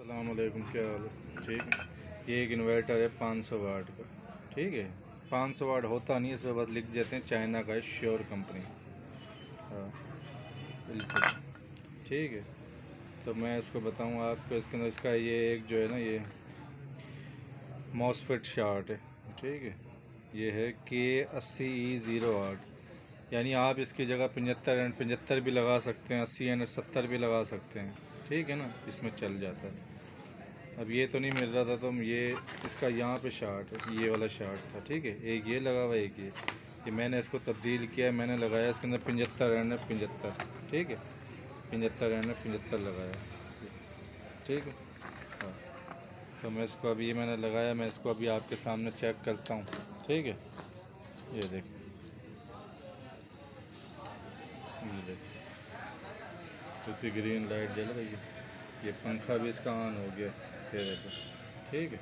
अस्सलामुअलैकुम, क्या हाल है? ठीक है। ये एक इन्वर्टर है 500 वाट का। ठीक है, 500 वाट होता नहीं है, इस पर बस लिख देते हैं चाइना का है, श्योर कंपनी। हाँ, बिल्कुल ठीक है। तो मैं इसको बताऊँ आपको, इसके अंदर इसका ये एक जो है ना, ये मॉसफेट शार्ट है। ठीक है, ये है K80E08। यानी आप इसकी जगह 75 एंड 75 भी लगा सकते हैं, 80 एंड 70 भी लगा सकते हैं। ठीक है ना, इसमें चल जाता है। अब ये तो नहीं मिल रहा था, तो ये इसका यहाँ पे शार्ट है, ये वाला शार्ट था। ठीक है, एक ये लगा हुआ, एक ये मैंने इसको तब्दील किया, मैंने लगाया इसके अंदर 75 एंड 75। ठीक है, 75 एंड 75 लगाया। ठीक है, हाँ। तो मैं इसको अभी, ये मैंने लगाया, मैं इसको अभी आपके सामने चेक करता हूँ। ठीक है, ये देख, ये देख, इसी ग्रीन लाइट जल रही है। ये पंखा भी इसका ऑन हो गया, ये देखो। ठीक है,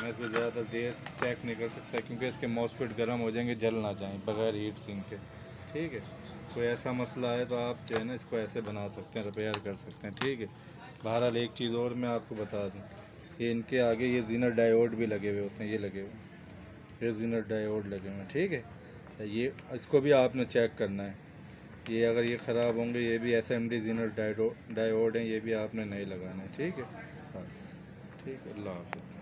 मैं इसको ज़्यादा देर चेक नहीं कर सकता, क्योंकि इसके मॉसफेट गर्म हो जाएंगे, जल ना जाएं बगैर हीट सिंक के। ठीक है, कोई ऐसा मसला है तो आप जो है ना, इसको ऐसे बना सकते हैं, रिपेयर कर सकते हैं। ठीक है, बहरहाल एक चीज़ और मैं आपको बता दूँ, ये इनके आगे ये जीनर डायोड भी लगे हुए होते हैं, ये लगे हुए, ये जीनर डायोड लगे हुए हैं। ठीक है, ये इसको भी आपने चेक करना है। ये अगर ये ख़राब होंगे, ये भी SMD जीनर डायोड हैं, ये भी आपने नहीं लगाना है। ठीक है, हाँ, ठीक है, अल्लाह हाफ़िज़।